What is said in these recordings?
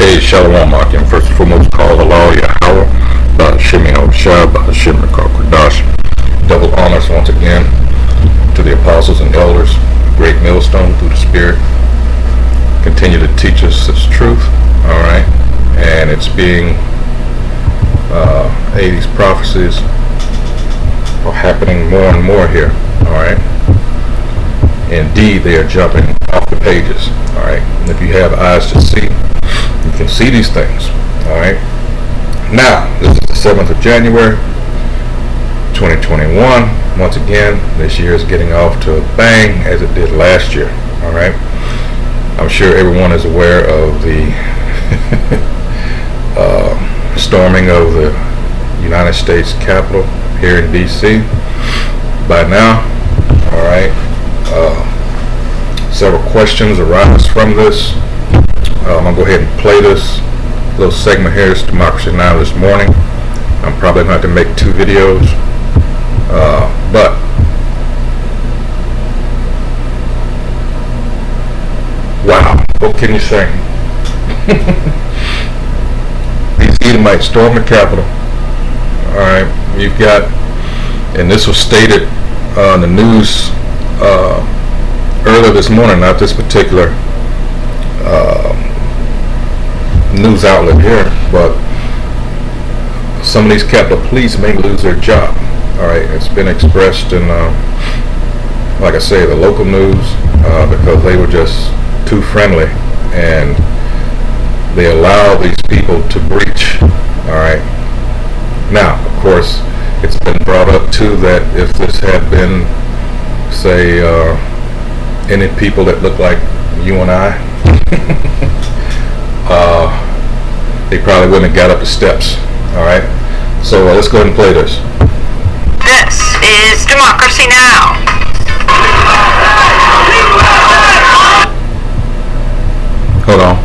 Hey, Shalom Akim. First and foremost, call Allah Yahweh, Ba'ashim Yahushua, Ba'ashim Rakal Kodash. Double honors once again to the apostles and elders, great millstone through the Spirit. Continue to teach us this truth, alright? And it's being, these prophecies are happening more and more here, alright? Indeed, they are jumping off the pages, alright? And if you have eyes to see, you can see these things, alright? Now, this is the 7th of January, 2021. Once again, this year is getting off to a bang as it did last year, alright? I'm sure everyone is aware of the storming of the United States Capitol here in D.C. by now, alright? Several questions arise from this. I'm going to go ahead and play this little segment here. It's Democracy Now! This morning. I'm probably going to have to make 2 videos. But wow, what can you say? These Edomites stormed the Capitol. Alright, you've got, and this was stated on the news earlier this morning, not this particular news outlet here, but some of these Capitol Police may lose their job. Alright, it's been expressed in, like I say, the local news, because they were just too friendly and they allow these people to breach. Alright, now, of course, it's been brought up too that if this had been, say, any people that look like you and I, they probably wouldn't have got up the steps. Alright, so let's go ahead and play this. This is Democracy Now! Hold on.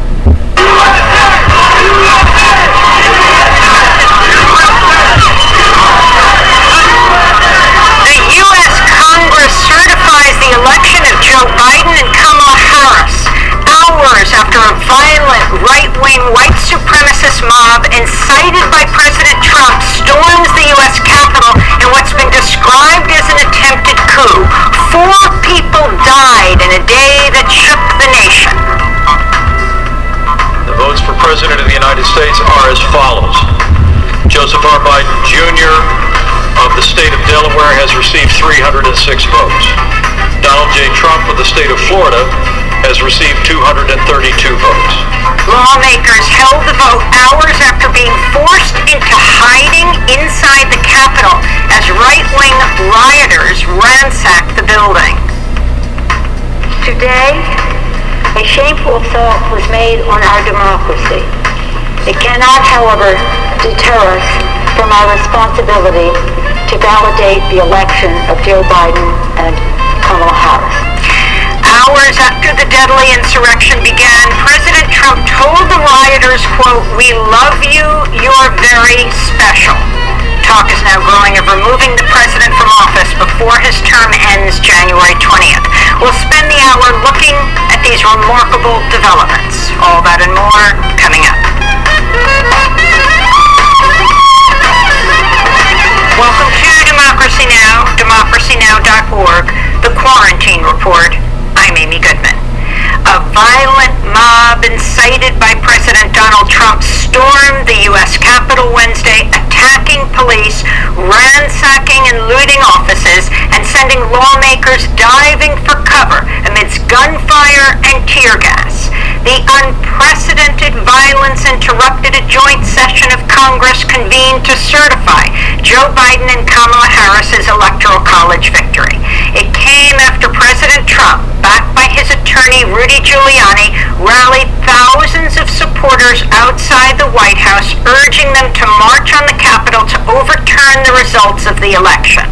The U.S. Congress certifies the election of Joe Biden and Kamala Harris hours after a violent right-wing white supremacist mob incited by President Trump storms the U.S. Capitol in what's been described as an attempted coup. 4 people died in a day that shook the nation. The votes for President of the United States are as follows. Joseph R. Biden, Jr. of the state of Delaware has received 306 votes. Donald J. Trump of the state of Florida has received 232 votes. Lawmakers held the vote hours after being forced into hiding inside the Capitol as right-wing rioters ransacked the building. Today, a shameful assault was made on our democracy. It cannot, however, deter us from our responsibility to validate the election of Joe Biden and Kamala Harris. Hours after the deadly insurrection began, President Trump told the rioters, quote, "We love you, you're very special." Talk is now growing of removing the president from office before his term ends January 20th. We'll spend the hour looking at these remarkable developments. All that and more coming up. Welcome to Democracy Now!, democracynow.org, the Quarantine Report. I'm Amy Goodman. A violent mob incited by President Donald Trump stormed the U.S. Capitol Wednesday, attacking police, ransacking and looting offices, and sending lawmakers diving for cover amidst gunfire and tear gas. The unprecedented violence interrupted a joint session of Congress convened to certify Joe Biden and Kamala Harris's Electoral College victory. It came after President Trump, backed by his attorney Rudy Giuliani, rallied thousands of supporters outside the White House, urging them to march on the Capitol to overturn the results of the election.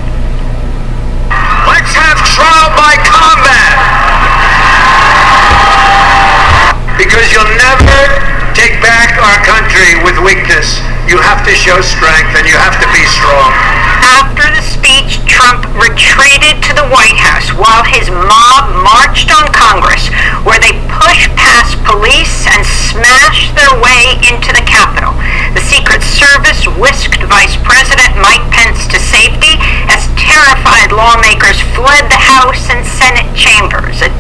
Let's have trial by combat! Because you'll never take back our country with weakness. You have to show strength and you have to be strong. After the speech, Trump retreated to the White House while his mob marched on Congress, where they pushed past police and smashed their way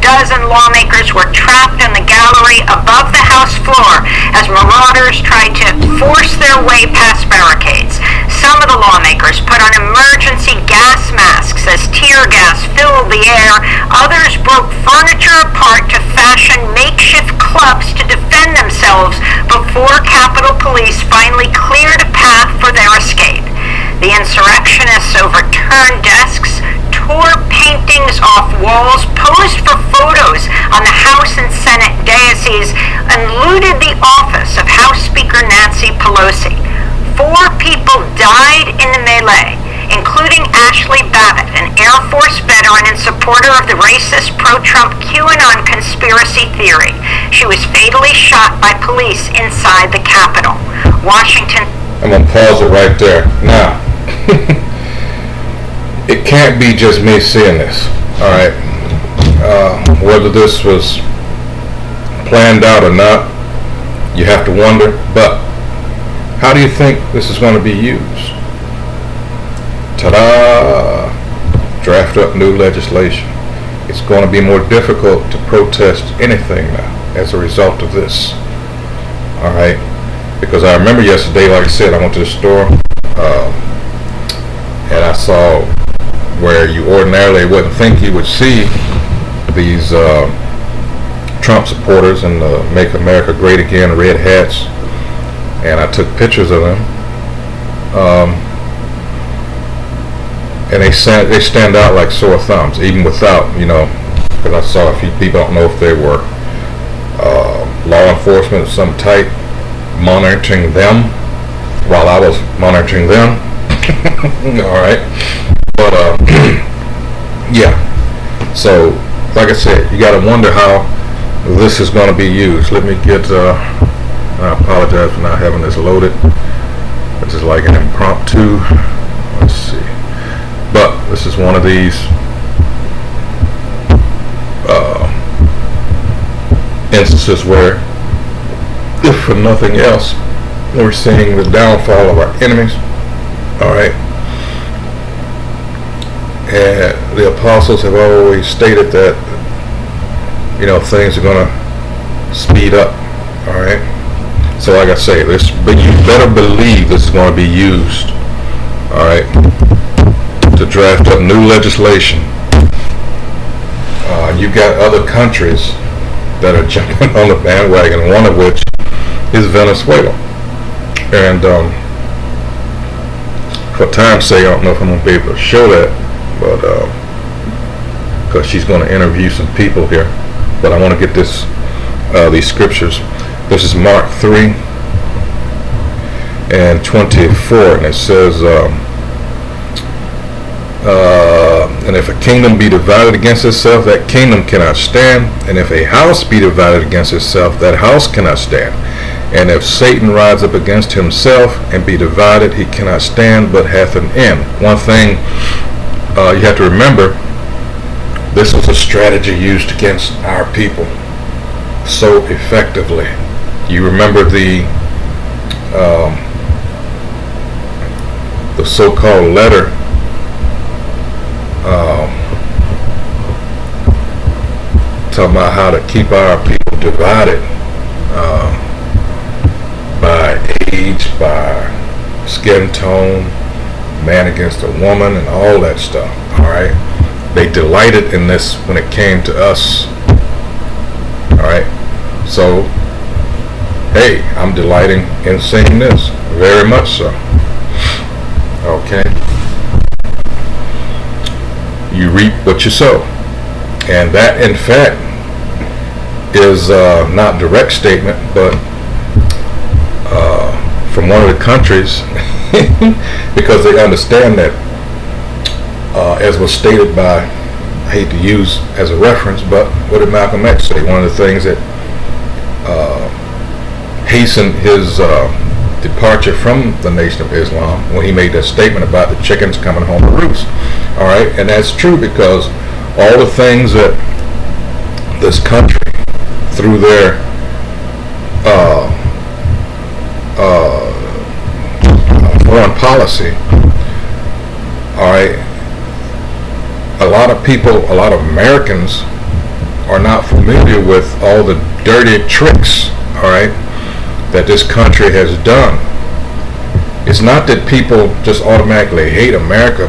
dozen lawmakers were trapped in the gallery above the House floor as marauders tried to force their way past barricades. Some of the lawmakers put on emergency gas masks as tear gas filled the air. Others broke furniture apart to fashion makeshift clubs to defend themselves before Capitol Police finally cleared a path for their escape. The insurrectionists overturned desks, tore paintings off walls, posed for photos on the House and Senate daises, and looted the office of House Speaker Nancy Pelosi. 4 people died in the melee, including Ashley Babbitt, an Air Force veteran and supporter of the racist pro-Trump QAnon conspiracy theory. She was fatally shot by police inside the Capitol. Washington. I'm going to pause it right there. Now, it can't be just me seeing this, all right? Whether this was planned out or not, you have to wonder, but how do you think this is going to be used? Ta-da! Draft up new legislation. It's going to be more difficult to protest anything now as a result of this, all right? Because I remember yesterday, like I said, I went to the store and I saw where you ordinarily wouldn't think you would see these Trump supporters in the Make America Great Again red hats, and I took pictures of them, and they stand out like sore thumbs, even without, because I saw a few people. I don't know if they were law enforcement of some type monitoring them while I was monitoring them. All right, but yeah. So, like I said, you got to wonder how this is going to be used. Let me get. I apologize for not having this loaded. This is like an impromptu. Let's see. But this is one of these instances where, if for nothing else, we're seeing the downfall of our enemies. All right. And the apostles have always stated that, things are going to speed up. All right. So like I say, but you better believe this is going to be used, all right, to draft up new legislation. You got other countries that are jumping on the bandwagon, one of which is Venezuela. And for time's sake, I don't know if I'm going to be able to show that, but because she's going to interview some people here. But I want to get these scriptures. This is Mark 3 and 24, and it says, and if a kingdom be divided against itself, that kingdom cannot stand. And if a house be divided against itself, that house cannot stand. And if Satan rise up against himself and be divided, he cannot stand, but hath an end. One thing you have to remember, this was a strategy used against our people so effectively. You remember the so-called letter talking about how to keep our people divided by age, by skin tone, man against a woman, and all that stuff. All right, they delighted in this when it came to us. All right, so hey, I'm delighting in seeing this, very much so. Okay, you reap what you sow, and that in fact is not direct statement, but from one of the countries, because they understand that, as was stated by, I hate to use as a reference, but what did Malcolm X say? One of the things that hastened his departure from the Nation of Islam, when he made that statement about the chickens coming home to roost. All right, and that's true, because all the things that this country, through their foreign policy, all right, a lot of people, a lot of Americans are not familiar with all the dirty tricks, all right, that this country has done. It's not that people just automatically hate America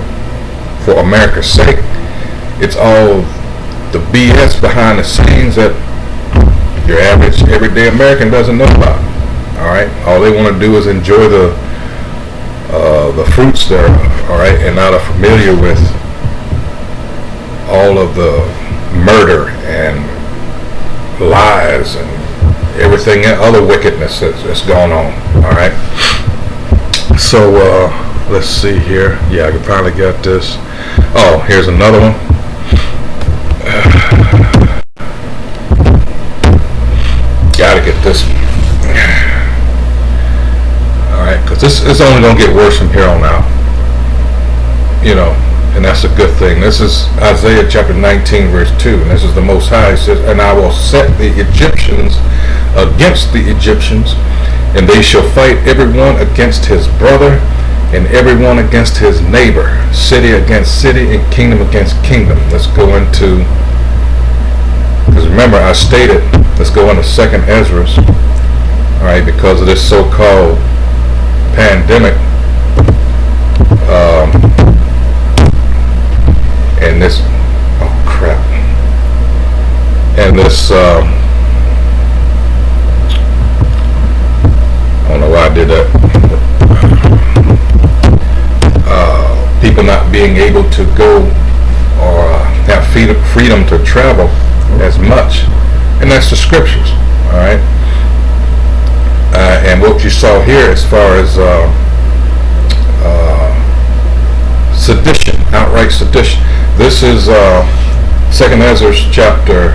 for America's sake. It's all the BS behind the scenes that your average everyday American doesn't know about. All right, all they want to do is enjoy the fruits there, all right, and not are familiar with all of the murder and lies and everything other wickedness that's going on. All right. So let's see here. Yeah, I can finally get this. Oh, here's another one. Gotta get this. All right, because this is only gonna get worse from here on out. You know, and that's a good thing. This is Isaiah chapter 19, verse 2, and this is the Most High. It says, "And I will set the Egyptians against the Egyptians, and they shall fight everyone against his brother, and everyone against his neighbor, city against city, and kingdom against kingdom." Let's go into, because remember I stated, let's go into 2nd Ezra, all right, because of this so-called pandemic, and this, oh crap, and this, I don't know why I did that. People not being able to go or have freedom to travel as much, and that's the scriptures, all right. And what you saw here as far as sedition, outright sedition. This is 2nd Ezra chapter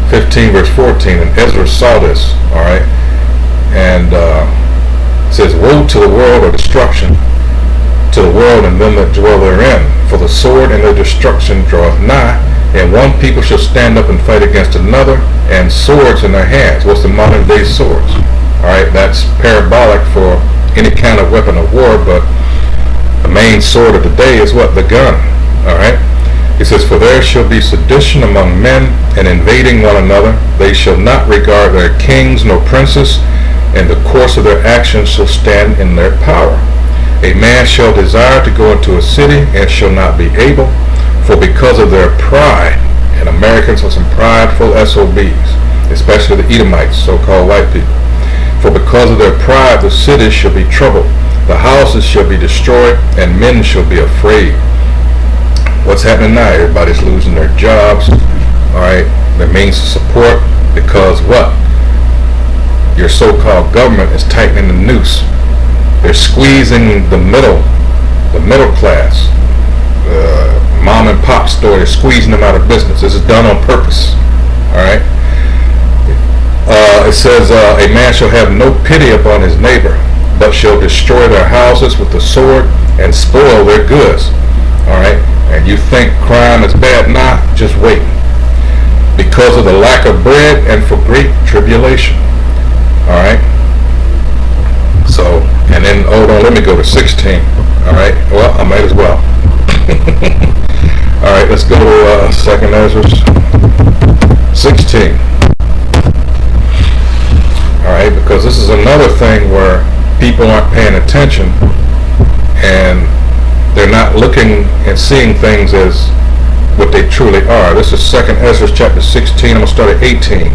15 verse 14, and Ezra saw this, all right, and it says, "Woe to the world of destruction, to the world and them that dwell therein, for the sword and their destruction draweth nigh, and one people shall stand up and fight against another, and swords in their hands." What's the modern day swords? All right, that's parabolic for any kind of weapon of war, but the main sword of the day is what? The gun. All right. It says, "For there shall be sedition among men, and invading one another. They shall not regard their kings nor princes, and the course of their actions shall stand in their power. A man shall desire to go into a city, and shall not be able, for because of their pride," and Americans are some prideful SOBs, especially the Edomites, so-called white people. "For because of their pride the cities shall be troubled, the houses shall be destroyed, and men shall be afraid." What's happening now? Everybody's losing their jobs, all right, their means of support, because what? Your so-called government is tightening the noose. They're squeezing the middle class. Mom and pop store is squeezing them out of business. This is done on purpose, all right. It says, "A man shall have no pity upon his neighbor, but shall destroy their houses with the sword and spoil their goods." All right, and you think crime is bad? Nah, just wait. "Because of the lack of bread and for great tribulation." All right. So, and then hold on, let me go to 16. All right. Well, I might as well. All right, let's go to 2nd Ezra 16. All right, because this is another thing where people aren't paying attention, and they're not looking and seeing things as what they truly are. This is 2nd Ezra chapter 16. I'm going to start at 17.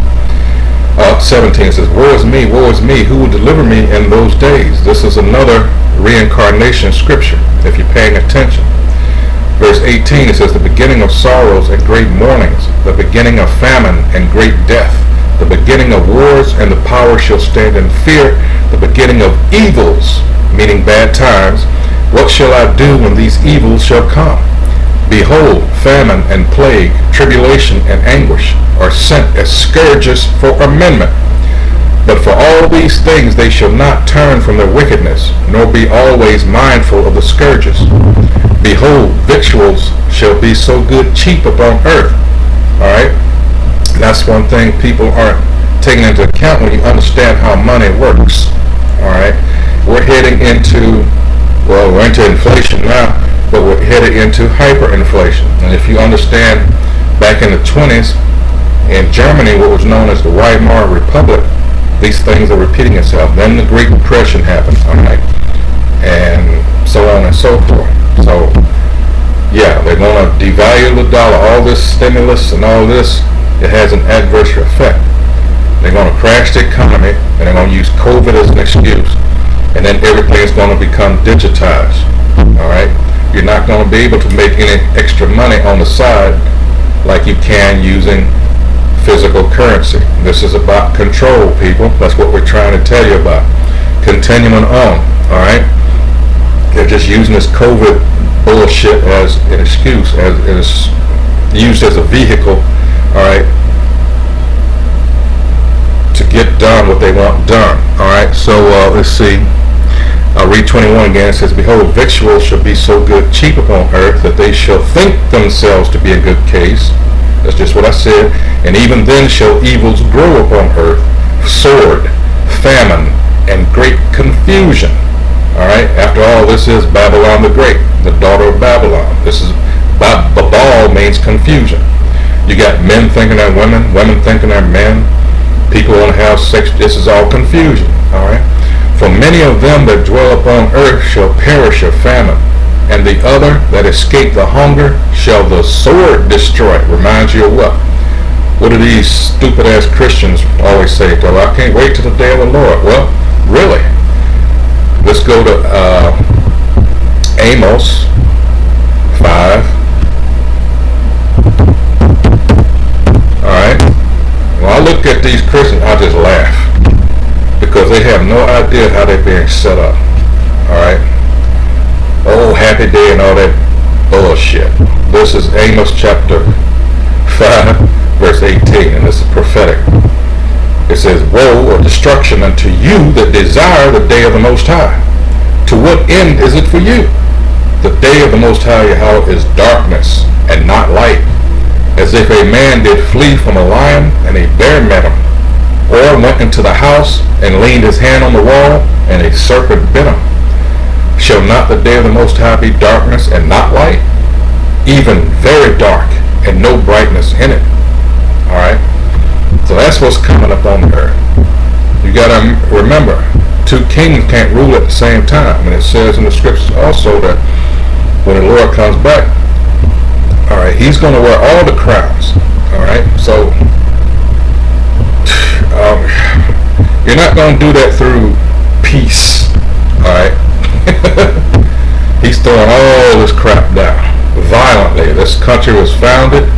It says, woe is me, who will deliver me in those days?" This is another reincarnation scripture, if you're paying attention. Verse 18, it says, "The beginning of sorrows and great mournings, the beginning of famine and great death, the beginning of wars, and the power shall stand in fear, the beginning of evils," meaning bad times. "What shall I do when these evils shall come? Behold, famine and plague, tribulation and anguish are sent as scourges for amendment. But for all these things they shall not turn from their wickedness, nor be always mindful of the scourges. Behold, victuals shall be so good cheap upon earth." All right, that's one thing people aren't taking into account when you understand how money works. All right, we're heading into, well, we're into inflation now, but we're headed into hyperinflation. And if you understand, back in the 20s, In Germany, what was known as the Weimar Republic, these things are repeating itself. Then the Great Depression happened, all right, and so on and so forth. So, yeah, they're going to devalue the dollar. All this stimulus and all this, it has an adverse effect. They're going to crash the economy, and they're going to use COVID as an excuse, and then everything is going to become digitized, all right? You're not going to be able to make any extra money on the side like you can using physical currency. This is about control, people. That's what we're trying to tell you about. Continuing on, all right? They're just using this COVID bullshit as an excuse, as used as a vehicle, all right, to get done what they want done, all right? So let's see. I'll read 21 again. It says, "Behold, victuals shall be so good, cheap upon earth, that they shall think themselves to be a good case." That's just what I said. "And even then shall evils grow upon earth, sword, famine, and great confusion." All right. After all, this is Babylon the Great, the daughter of Babylon. This is Babal means confusion. You got men thinking they're women, women thinking they're men. People want to have sex. This is all confusion. All right. "For many of them that dwell upon earth shall perish of famine, and the other that escape the hunger shall the sword destroy." Reminds you of what? What do these stupid ass Christians always say? "Well, I can't wait till the day of the Lord." Well, really? Let's go to Amos 5. Alright. When I look at these Christians, I just laugh. Because they have no idea how they're being set up. Alright. Oh, happy day and all that bullshit. This is Amos chapter 5, verse 18, and this is prophetic. It says, "Woe or destruction unto you that desire the day of the Most High. To what end is it for you? The day of the Most High Yahweh is darkness and not light, as if a man did flee from a lion and a bear met him, or went into the house and leaned his hand on the wall and a serpent bit him. Shall not the day of the Most High be darkness and not light, even very dark and no brightness in it?" All right. So that's what's coming up on the earth. You got to remember, two kings can't rule at the same time. And it says in the scriptures also that when the Lord comes back, all right, he's going to wear all the crowns. All right. So you're not going to do that through peace. All right. He's throwing all this crap down violently. This country was founded,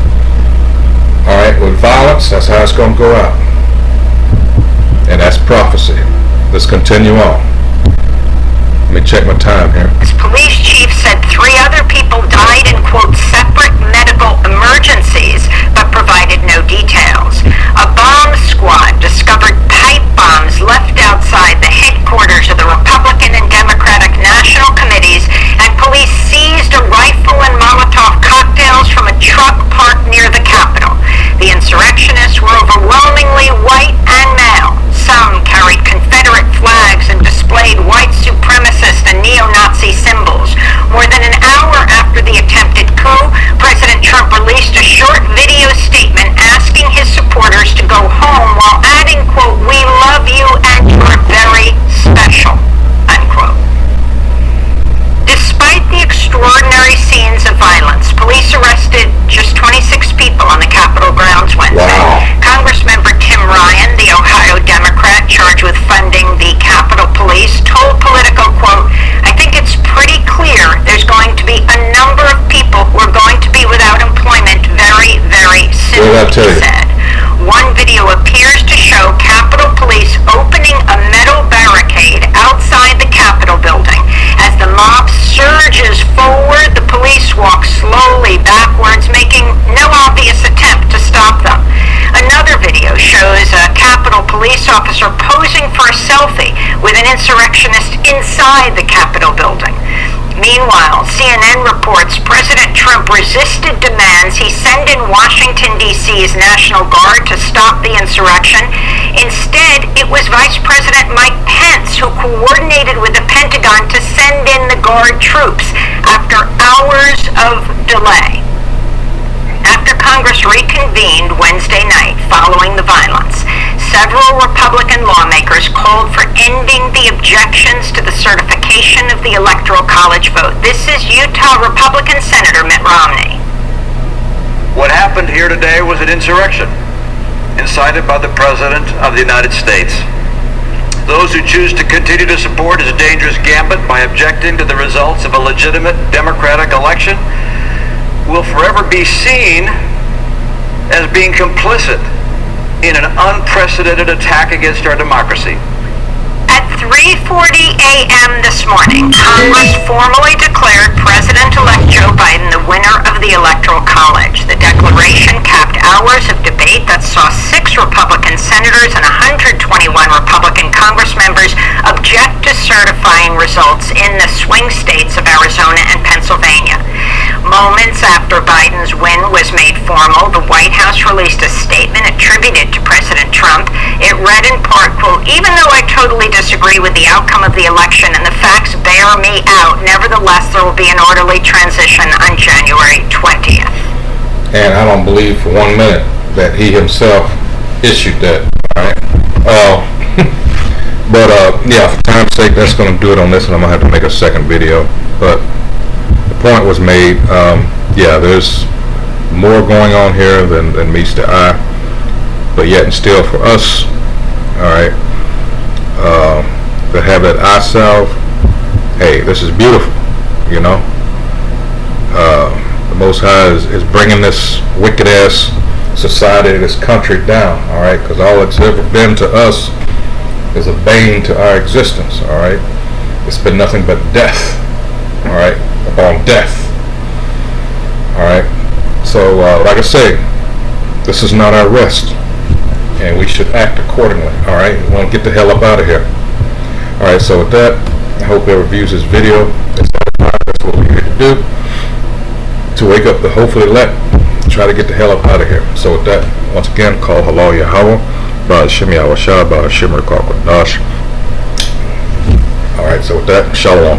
all right, with violence. That's how it's going to go out. And that's prophecy. Let's continue on. Let me check my time here. This police chief said 3 other people died in, quote, separate medical emergencies, but provided no details. A bomb squad discovered pipe bombs left outside the headquarters of the Republican and Democratic National Committees, and police seized a rifle and Molotov cocktails from a truck parked near the Capitol. The insurrectionists were overwhelmingly white and male. Some carried Confederate flags and displayed white supremacist and neo-Nazi symbols. More than an hour after the attempted coup, President Trump released a short video statement asking his supporters to go home while adding, quote, "We love you and you're very special," unquote. Despite the extraordinary scenes of violence, police arrested just 26 people on the Capitol grounds Wednesday. Wow. Congressmember Tim Ryan, the Ohio Democrat charged with funding the Capitol Police, told Politico, quote, "I think it's pretty clear there's going to be a number of people who are going to be without employment very, very soon," What did I tell he you? said. One video appears to show Capitol Police opening a metal barricade outside the Capitol building. As the mob surges forward, the police walk slowly backwards, making no obvious attempt to stop them. Another video shows a Capitol police officer posing for a selfie with an insurrectionist inside the Capitol building. Meanwhile, CNN reports President Trump resisted demands he send in Washington, D.C.'s National Guard to stop the insurrection. Instead, it was Vice President Mike Pence who coordinated with the Pentagon to send in the Guard troops after hours of delay. After after Congress reconvened Wednesday night following the violence, several Republican lawmakers called for ending the objections to the certification of the Electoral College vote. This is Utah Republican Senator Mitt Romney. What happened here today was an insurrection incited by the President of the United States. Those who choose to continue to support his dangerous gambit by objecting to the results of a legitimate democratic election will forever be seen as being complicit in an unprecedented attack against our democracy. At 3:40 a.m. this morning, Congress formally declared President-elect Joe Biden the winner of the Electoral College. The declaration capped hours of debate that saw 6 Republican senators and 121 Republican Congress members object to certifying results in the swing states of Arizona and Pennsylvania. Moments after Biden's win was made formal, the White House released a statement attributed to President Trump. It read in part, quote, "Even though I totally disagree with the outcome of the election and the facts bear me out, nevertheless there will be an orderly transition on January 20th. And I don't believe for 1 minute that he himself issued that. All right. Yeah, for time's sake, that's going to do it on this, and I'm going to have to make a second video. But the point was made. Yeah, there's more going on here than meets the eye. But yet and still for us, all right, that have that eye salve, hey, this is beautiful, you know. The Most High is bringing this wicked-ass society, this country down, all right, because all it's ever been to us is a bane to our existence, all right. It's been nothing but death, all right, upon death, all right. So, like I say, this is not our rest, and we should act accordingly, all right. We want to get the hell up out of here. All right, so with that, I hope whoever views this video, that's what we're here to do, to wake up the hopefully elect, try to get the hell up out of here. So with that, once again, call Halal Yahweh, Ba'al Shem Yahweh Shah, Ba'al Shem Rekal Kodash. All right, so with that, Shalom.